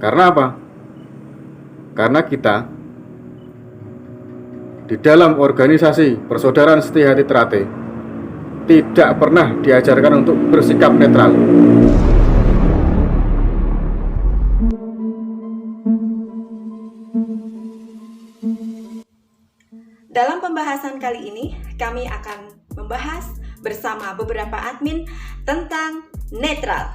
Karena apa? Karena kita di dalam organisasi Persaudaraan Setia Hati Trate tidak pernah diajarkan untuk bersikap netral. Dalam pembahasan kali ini, kami akan membahas bersama beberapa admin tentang netral.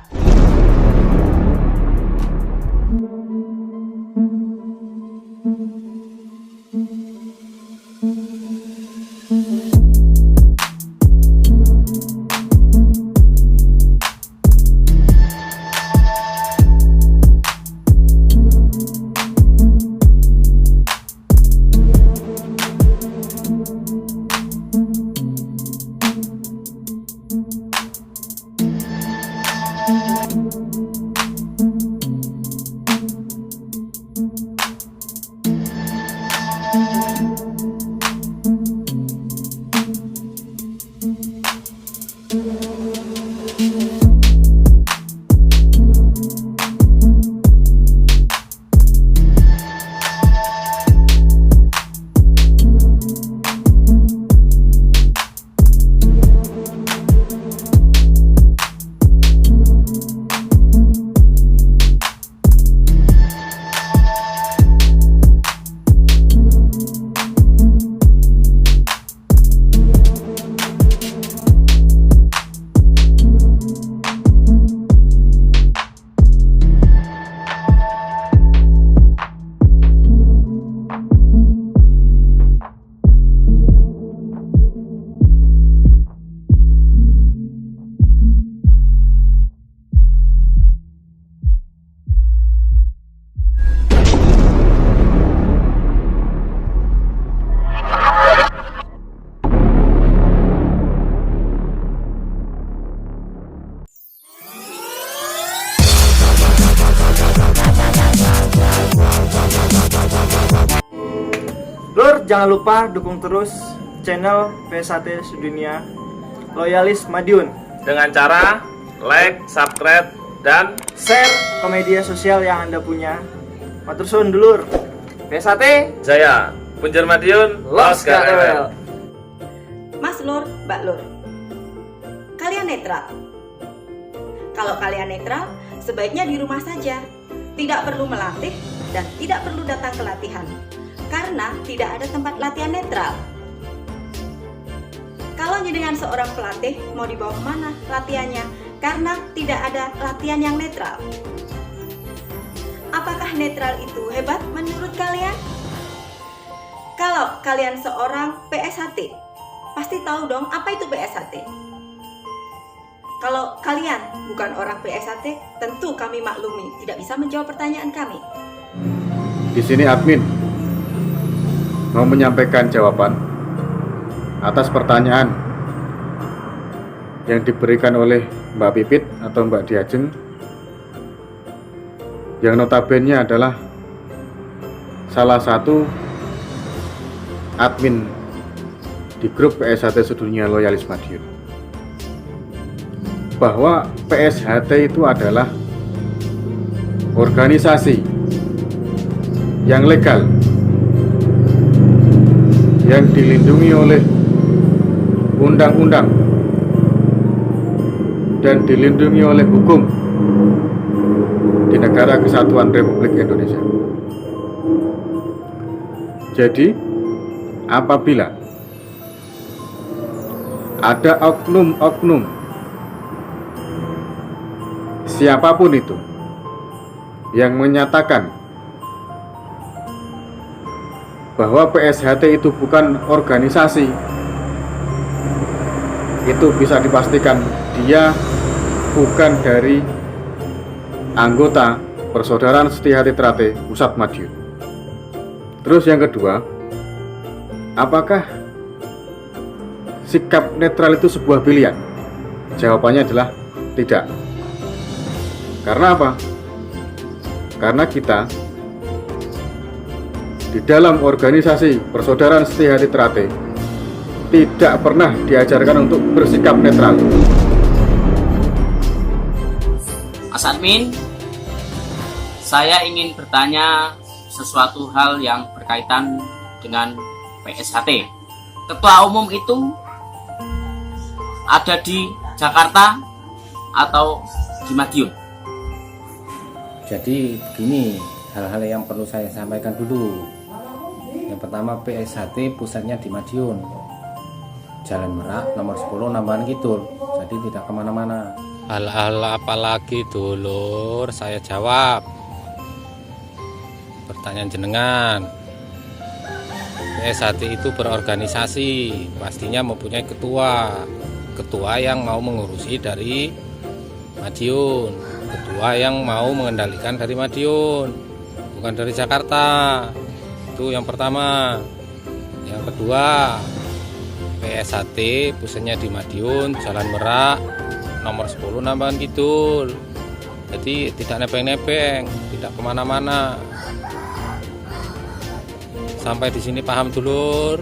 Lur, jangan lupa dukung terus channel PS1 Sedunia Loyalis Madiun dengan cara like, subscribe, dan share ke media sosial yang Anda punya. Matur suwun dulur. PS1 Jaya Punjer Madiun Los Karewel. Mas Lur, Mbak Lur, kalian netral? Kalau kalian netral, sebaiknya di rumah saja. Tidak perlu melatih dan tidak perlu datang ke latihan, karena tidak ada tempat latihan netral. Kalau dengan seorang pelatih, mau dibawa kemana latihannya? Karena tidak ada latihan yang netral. Apakah netral itu hebat menurut kalian? Kalau kalian seorang PSHT, pasti tahu dong apa itu PSHT. Kalau kalian bukan orang PSHT, tentu kami maklumi tidak bisa menjawab pertanyaan kami. Di sini admin mau menyampaikan jawaban atas pertanyaan yang diberikan oleh Mbak Pipit atau Mbak Diajeng, yang notabene adalah salah satu admin di grup PSHT Sedunia Loyalis Madiun, bahwa PSHT itu adalah organisasi yang legal, yang dilindungi oleh undang-undang dan dilindungi oleh hukum di negara Kesatuan Republik Indonesia. Jadi, apabila ada oknum-oknum siapapun itu yang menyatakan bahwa PSHT itu bukan organisasi, itu bisa dipastikan dia bukan dari anggota Persaudaraan Setia Hati Trate Pusat Madiun. Terus yang kedua, apakah sikap netral itu sebuah pilihan? Jawabannya adalah tidak. Karena apa? Karena kita di dalam organisasi Persaudaraan Setia Hati Trate tidak pernah diajarkan untuk bersikap netral. Mas Admin, Saya ingin bertanya sesuatu hal yang berkaitan dengan PSHT. Ketua umum itu ada di Jakarta atau di Madiun? Jadi begini, hal-hal yang perlu saya sampaikan dulu. Yang pertama, PSHT pusatnya di Madiun, Jalan Merak nomor 10 Nambahan Kidul. Jadi tidak kemana-mana. Hal-hal apa lagi dulur? Saya jawab pertanyaan jenengan. PSHT itu berorganisasi, pastinya mempunyai ketua yang mau mengurusi dari Madiun, ketua yang mau mengendalikan dari Madiun, bukan dari Jakarta. Itu yang pertama. Yang kedua, PSHT pusatnya di Madiun, Jalan Merak nomor 10 Nambahan Kidul. Jadi tidak nebeng-nebeng, tidak kemana-mana. Sampai di sini paham dulur?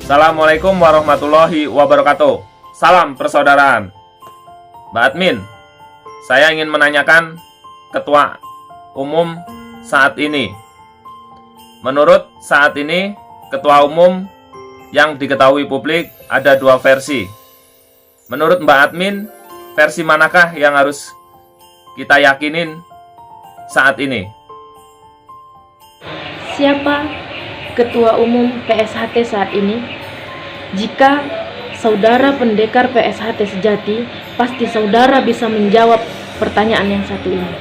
Assalamualaikum warahmatullahi wabarakatuh. Salam persaudaraan. Mbak Admin, saya ingin menanyakan ketua umum saat ini. Menurut saat ini, ketua umum yang diketahui publik ada 2 versi. Menurut Mbak Admin, versi manakah yang harus kita yakinin saat ini? Siapa ketua umum PSHT saat ini? Jika saudara pendekar PSHT sejati, pasti saudara bisa menjawab pertanyaan yang satu ini.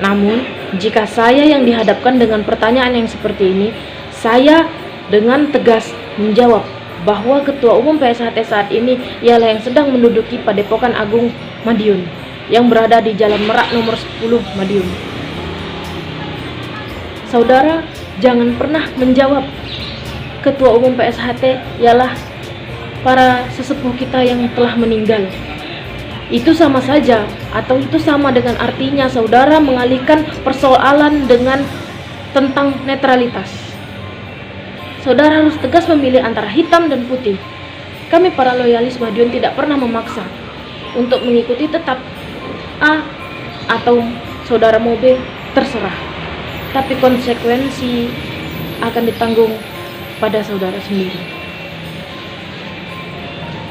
Namun, jika saya yang dihadapkan dengan pertanyaan yang seperti ini, saya dengan tegas menjawab bahwa ketua umum PSHT saat ini ialah yang sedang menduduki Padepokan Agung Madiun yang berada di Jalan Merak nomor 10 Madiun. Saudara jangan pernah menjawab ketua umum PSHT ialah para sesepuh kita yang telah meninggal. Itu sama saja, atau itu sama dengan artinya saudara mengalihkan persoalan dengan tentang netralitas. Saudara harus tegas memilih antara hitam dan putih. Kami para loyalis Madiun tidak pernah memaksa untuk mengikuti tetap A atau saudara mau B, terserah. Tapi konsekuensi akan ditanggung pada saudara sendiri.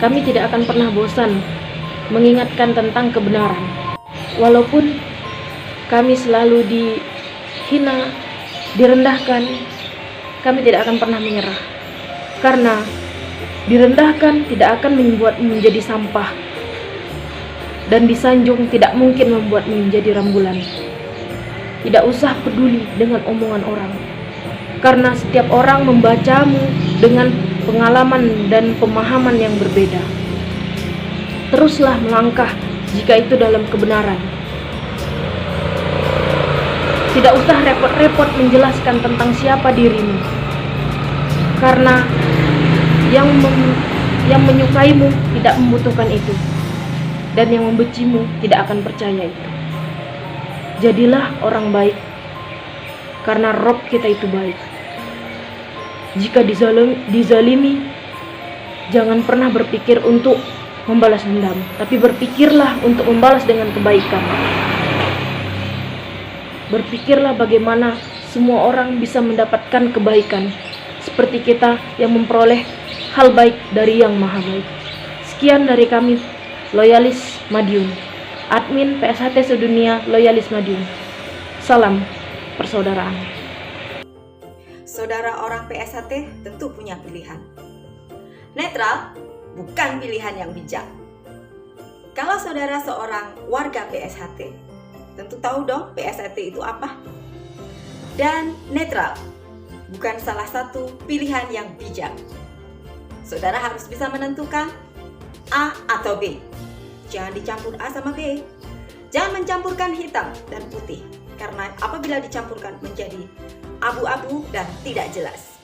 Kami tidak akan pernah bosan mengingatkan tentang kebenaran. Walaupun kami selalu dihina, direndahkan, kami tidak akan pernah menyerah. Karena direndahkan tidak akan membuatmu menjadi sampah, dan disanjung tidak mungkin membuatmu menjadi rembulan. Tidak usah peduli dengan omongan orang, karena setiap orang membacamu dengan pengalaman dan pemahaman yang berbeda. Teruslah melangkah jika itu dalam kebenaran. Tidak usah repot-repot menjelaskan tentang siapa dirimu, karena yang menyukaimu tidak membutuhkan itu, dan yang membencimu tidak akan percaya itu. Jadilah orang baik, karena Rob kita itu baik. Jika dizalimi, jangan pernah berpikir untuk membalas dendam, tapi berpikirlah untuk membalas dengan kebaikan. Berpikirlah bagaimana semua orang bisa mendapatkan kebaikan, seperti kita yang memperoleh hal baik dari Yang Maha Baik. Sekian dari kami, Loyalis Madiun, Admin PSHT Sedunia Loyalis Madiun. Salam persaudaraan. Saudara orang PSHT tentu punya pilihan. Netral bukan pilihan yang bijak. Kalau saudara seorang warga PSHT, tentu tahu dong PSHT itu apa. Dan netral bukan salah satu pilihan yang bijak. Saudara harus bisa menentukan A atau B. Jangan dicampur A sama B. Jangan mencampurkan hitam dan putih, karena apabila dicampurkan menjadi abu-abu dan tidak jelas.